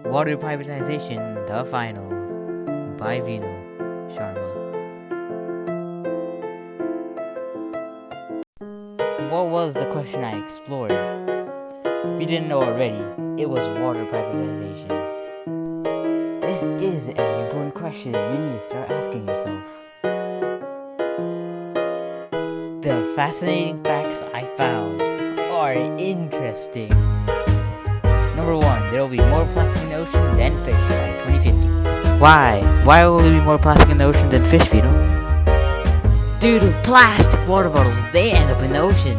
Water Privatization, The Final, by Vino Sharma. What was the question I explored? If you didn't know already, it was water privatization. This is an important question you need to start asking yourself. The fascinating facts I found are interesting. Number 1, there will be more plastic in the ocean than fish by 2050. Why? Why will there be more plastic in the ocean than fish, Vito? Due to plastic water bottles, they end up in the ocean.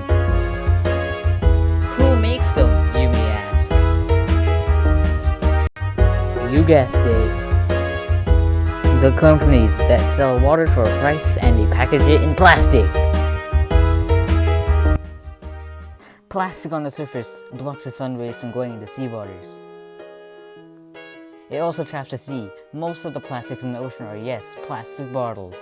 Who makes them, you may ask? You guessed it. The companies that sell water for a price and they package it in plastic. Plastic on the surface blocks the sun rays from going into sea waters. It also traps the sea. Most of the plastics in the ocean are, yes, plastic bottles.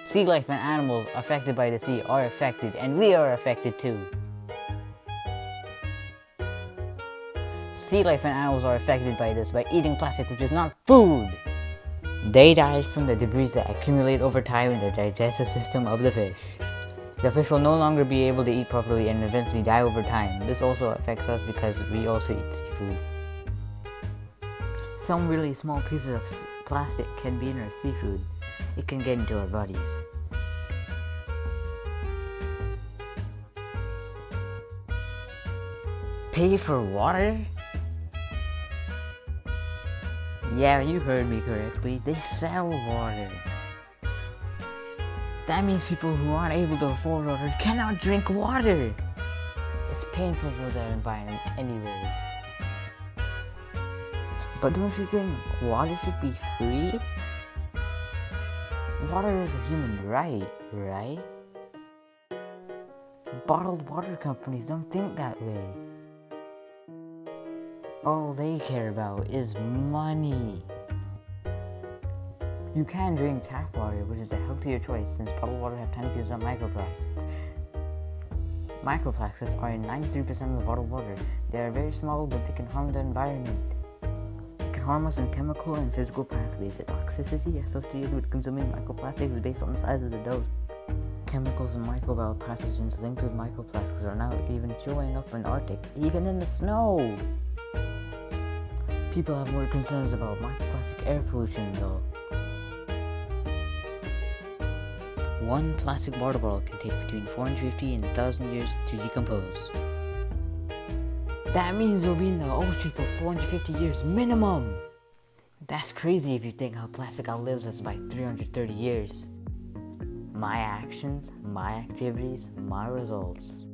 Sea life and animals affected by the sea are affected, and we are affected too. Sea life and animals are affected by this by eating plastic, which is not food. They die from the debris that accumulate over time in the digestive system of the fish. The fish will no longer be able to eat properly and eventually die over time. This also affects us because we also eat seafood. Some really small pieces of plastic can be in our seafood. It can get into our bodies. Pay for water? Yeah, you heard me correctly. They sell water. That means people who aren't able to afford water cannot drink water. It's painful for the environment anyways. But don't you think water should be free? Water is a human right, right? Bottled water companies don't think that way. All they care about is money. You can drink tap water, which is a healthier choice since bottled water have tiny pieces of microplastics. Microplastics are in 93% of the bottled water. They are very small, but they can harm the environment. They can harm us in chemical and physical pathways. The toxicity associated with consuming microplastics is based on the size of the dose. Chemicals and microbial pathogens linked with microplastics are now even showing up in Arctic, even in the snow. People have more concerns about microplastic air pollution though. One plastic water bottle can take between 450 and 1,000 years to decompose. That means we'll be in the ocean for 450 years minimum! That's crazy if you think how plastic outlives us by 330 years. My actions, my activities, my results.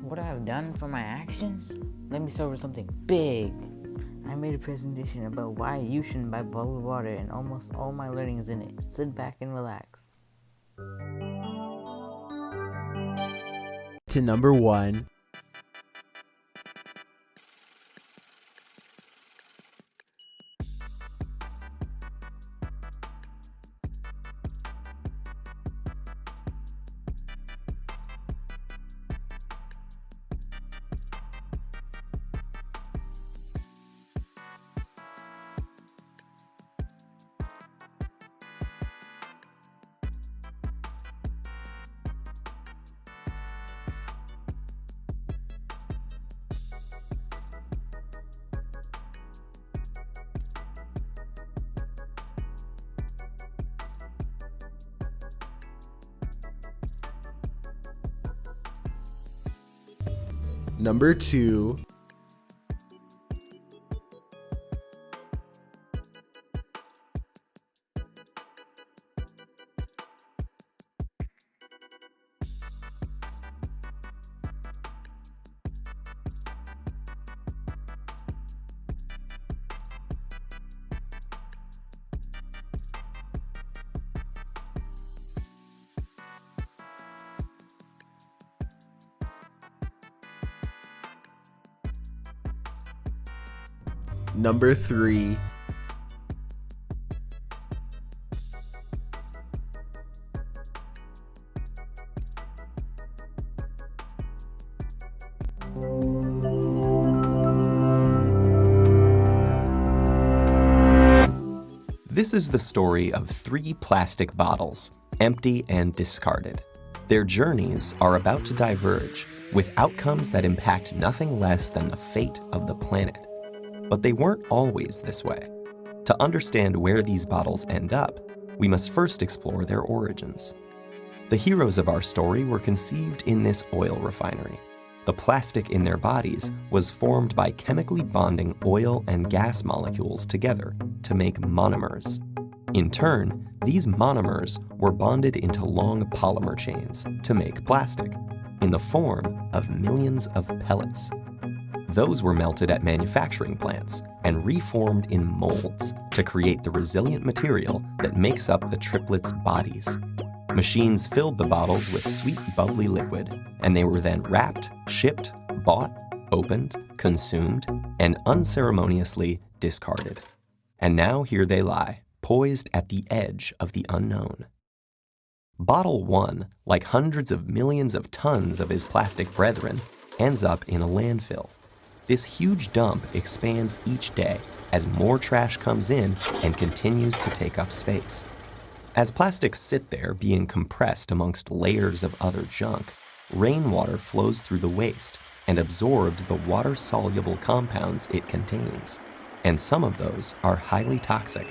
What I have done for my actions? Let me start with something big. I made a presentation about why you shouldn't buy bottled water and almost all my learning is in it. Sit back and relax. To number 1. Number 2. Number 3. This is the story of 3 plastic bottles, empty and discarded. Their journeys are about to diverge, with outcomes that impact nothing less than the fate of the planet. But they weren't always this way. To understand where these bottles end up, we must first explore their origins. The heroes of our story were conceived in this oil refinery. The plastic in their bodies was formed by chemically bonding oil and gas molecules together to make monomers. In turn, these monomers were bonded into long polymer chains to make plastic, in the form of millions of pellets. Those were melted at manufacturing plants and reformed in molds to create the resilient material that makes up the triplets' bodies. Machines filled the bottles with sweet, bubbly liquid, and they were then wrapped, shipped, bought, opened, consumed, and unceremoniously discarded. And now here they lie, poised at the edge of the unknown. Bottle 1, like hundreds of millions of tons of his plastic brethren, ends up in a landfill. This huge dump expands each day as more trash comes in and continues to take up space. As plastics sit there being compressed amongst layers of other junk, rainwater flows through the waste and absorbs the water-soluble compounds it contains, and some of those are highly toxic.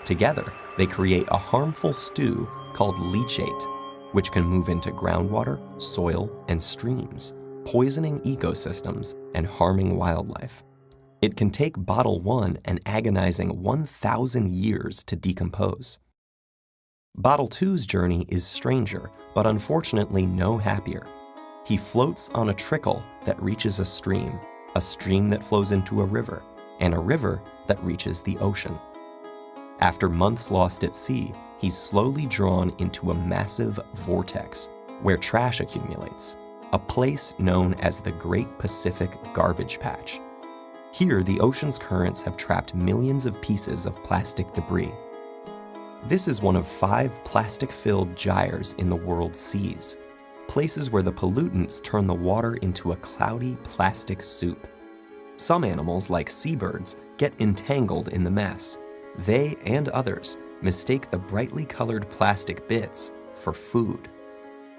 Together, they create a harmful stew called leachate, which can move into groundwater, soil, and streams, poisoning ecosystems and harming wildlife. It can take bottle 1 an agonizing 1,000 years to decompose. Bottle 2's journey is stranger, but unfortunately no happier. He floats on a trickle that reaches a stream that flows into a river, and a river that reaches the ocean. After months lost at sea, he's slowly drawn into a massive vortex where trash accumulates, a place known as the Great Pacific Garbage Patch. Here, the ocean's currents have trapped millions of pieces of plastic debris. This is one of 5 plastic-filled gyres in the world's seas, places where the pollutants turn the water into a cloudy plastic soup. Some animals, like seabirds, get entangled in the mess. They and others mistake the brightly colored plastic bits for food.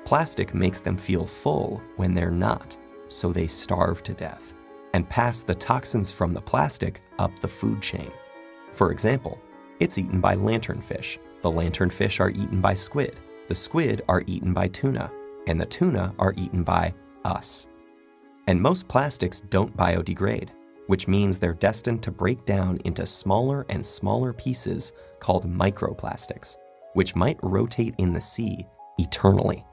Plastic makes them feel full when they're not, so they starve to death and pass the toxins from the plastic up the food chain. For example, it's eaten by lanternfish. The lanternfish are eaten by squid. The squid are eaten by tuna. And the tuna are eaten by us. And most plastics don't biodegrade, which means they're destined to break down into smaller and smaller pieces called microplastics, which might rotate in the sea eternally.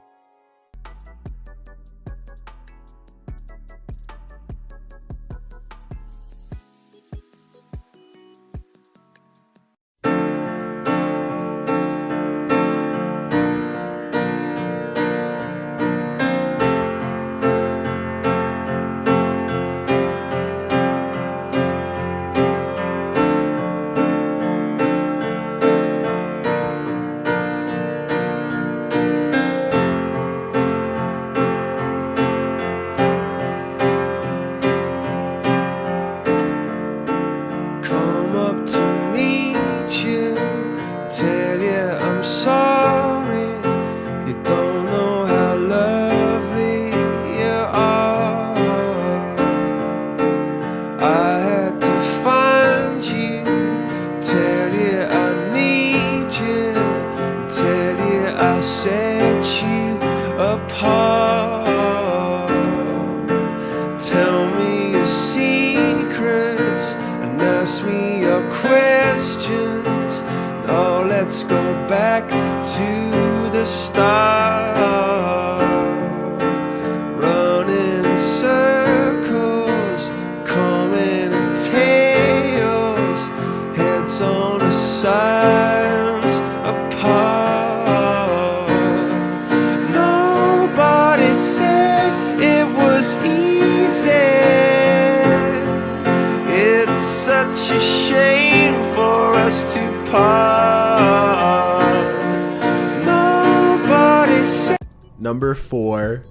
Number 4.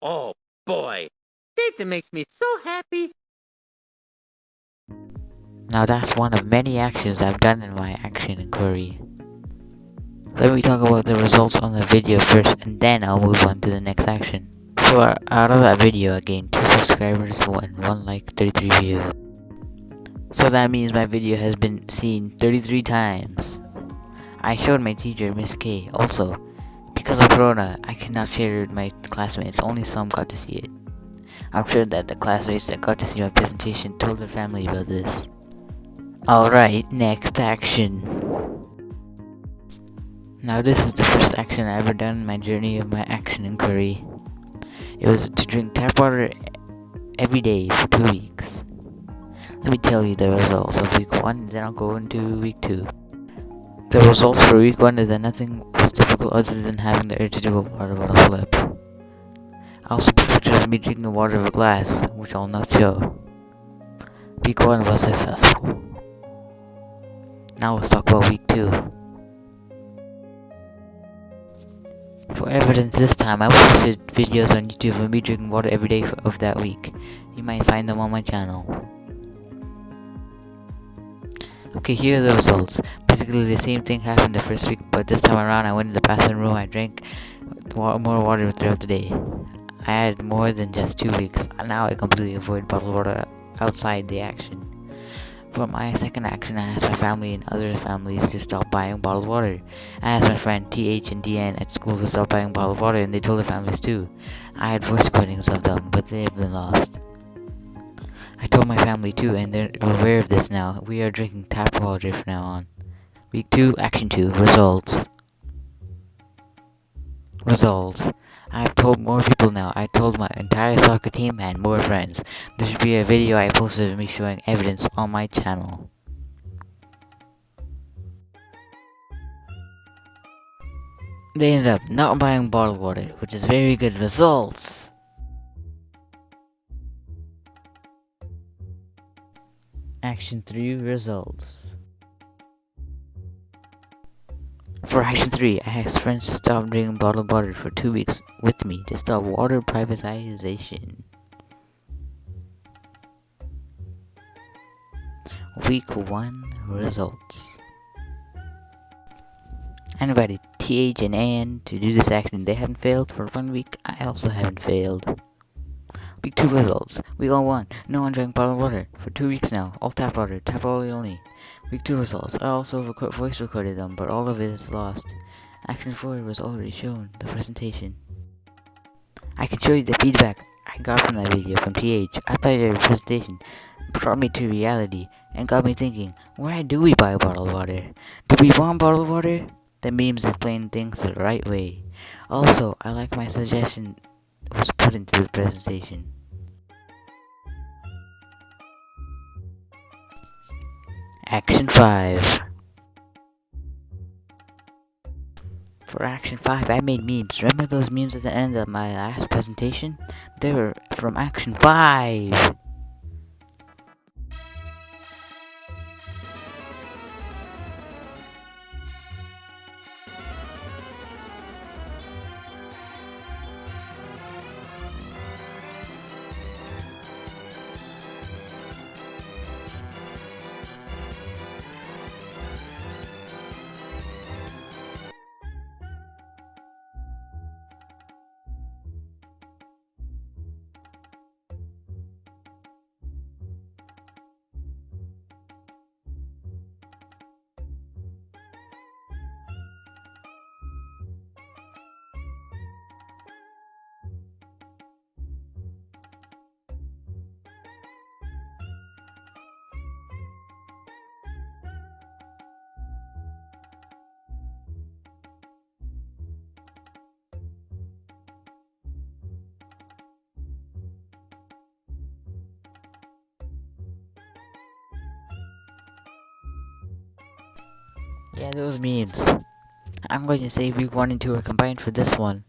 Oh boy, data makes me so happy. Now that's one of many actions I've done in my action inquiry. Let me talk about the results on the video first, and then I'll move on to the next action. So out of that video, I gained 2 subscribers and 1 like, 33 views. So that means my video has been seen 33 times. I showed my teacher, Miss K. Also, because of Corona, I could not share it with my classmates, only some got to see it. I'm sure that the classmates that got to see my presentation told their family about this. Alright, next action. Now this is the first action I ever done in my journey of my action inquiry. It was to drink tap water every day for 2 weeks. Let me tell you the results of week 1, then I'll go into week 2. The results for week 1 is that nothing was difficult other than having the urge to do a water bottle flip. I also put pictures of me drinking water of a glass, which I'll not show. Week 1 was successful. Now let's talk about week 2. For evidence this time, I posted videos on YouTube of me drinking water every day of that week. You might find them on my channel. Okay, here are the results. Basically the same thing happened the first week, but this time around I went in the bathroom room, I drank more water throughout the day. I had more than just 2 weeks. Now I completely avoid bottled water outside the action. For my second action, I asked my family and other families to stop buying bottled water. I asked my friend TH and DN at school to stop buying bottled water, and they told their families too. I had voice recordings of them, but they have been lost. I told my family too, and they're aware of this now. We are drinking tap water from now on. Week 2, action 2, results. I've told more people now. I told my entire soccer team and more friends. There should be a video I posted of me showing evidence on my channel. They ended up not buying bottled water, which is very good results. Action 3, results. For action 3, I asked friends to stop drinking bottled water for 2 weeks with me to stop water privatization. Week 1, results. I invited TH and AN to do this action. They haven't failed for 1 week. I also haven't failed. Week 2 results. Week 1, no one drank bottled water for 2 weeks now. All tap water only. Week 2 results. I also voice recorded them, but all of it is lost. Action 4 was already shown, the presentation. I can show you the feedback I got from that video from TH after the presentation brought me to reality and got me thinking, why do we buy bottled water? Do we want bottled water? The memes explain things the right way. Also, I like my suggestion was put into the presentation. Action 5. For action 5, I made memes. Remember those memes at the end of my last presentation? They were from action 5. Yeah, those memes. I'm going to say week 1 and 2 are combined for this one.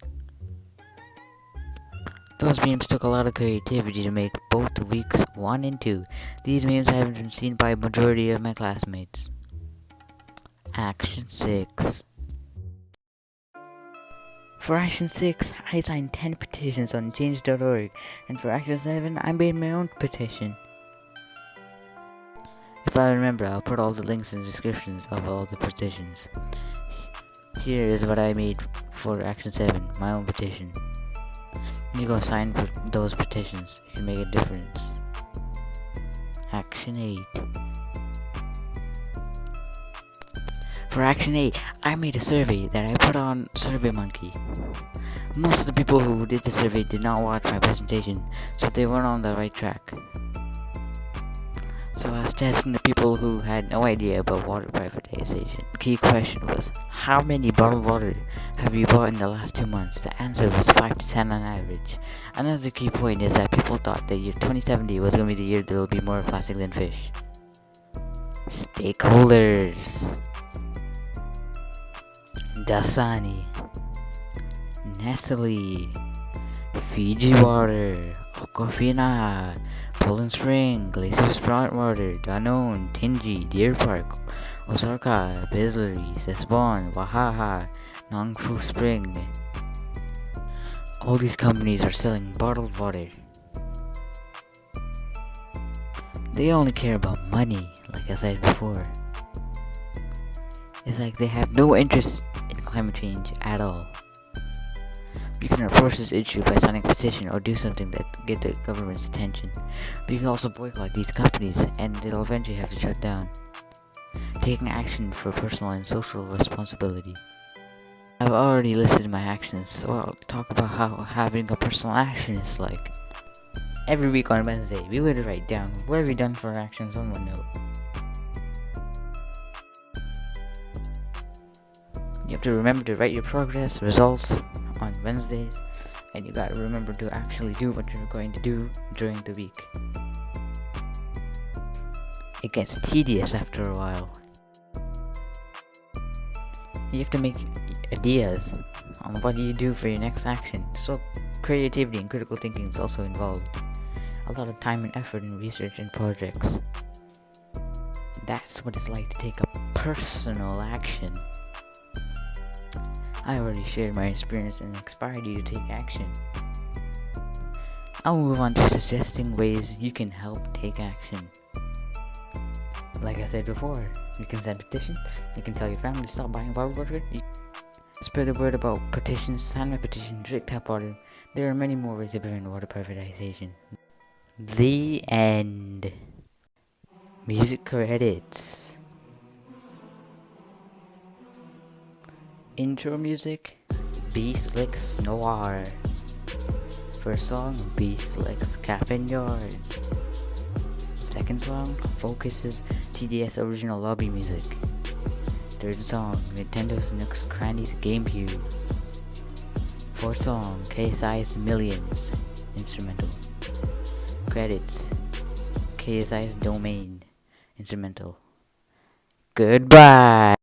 Those memes took a lot of creativity to make both weeks 1 and 2. These memes haven't been seen by a majority of my classmates. Action 6. For Action 6, I signed 10 petitions on change.org, and for Action 7, I made my own petition. If I remember, I'll put all the links in the descriptions of all the petitions. Here is what I made for Action 7, my own petition. You go sign those petitions, it can make a difference. Action 8. For Action 8, I made a survey that I put on SurveyMonkey. Most of the people who did the survey did not watch my presentation, so they weren't on the right track. So I was testing the people who had no idea about water privatization. The key question was, how many bottled water have you bought in the last 2 months? The answer was 5 to 10 on average. Another key point is that people thought the year 2070 was going to be the year there will be more plastic than fish. Stakeholders: Dasani, Nestle, Fiji Water, Aquafina, Poland Spring, Glacier Sprout Water, Danone, Tingy, Deer Park, Osaka, Bisleri, Sesbon, Wahaha, Nongfu Spring. All these companies are selling bottled water. They only care about money, like I said before. It's like they have no interest in climate change at all. You can approach this issue by signing a petition or do something that get the government's attention. But you can also boycott these companies and they'll eventually have to shut down. Taking action for personal and social responsibility. I've already listed my actions, so I'll talk about how having a personal action is like. Every week on Wednesday, we would write down what have we done for our actions on OneNote. You have to remember to write your progress, results on Wednesdays, and you gotta remember to actually do what you're going to do during the week. It gets tedious after a while. You have to make ideas on what do you do for your next action, so creativity and critical thinking is also involved. A lot of time and effort in research and projects. That's what it's like to take a personal action. I already shared my experience and inspired you to take action. I'll move on to suggesting ways you can help take action. Like I said before, you can send petitions, you can tell your family to stop buying bottled water, you spread the word about petitions, sign a petition, drink tap water. There are many more ways to prevent water privatization. The end. Music credits. Intro music, B Slick's Noir. First song, B Slick's Cap and Yards. Second song, Focus's TDS original lobby music. Third song, Nintendo Snook's Cranny's GameCube. Fourth song, KSI's Millions instrumental. Credits, KSI's Domain instrumental. Goodbye.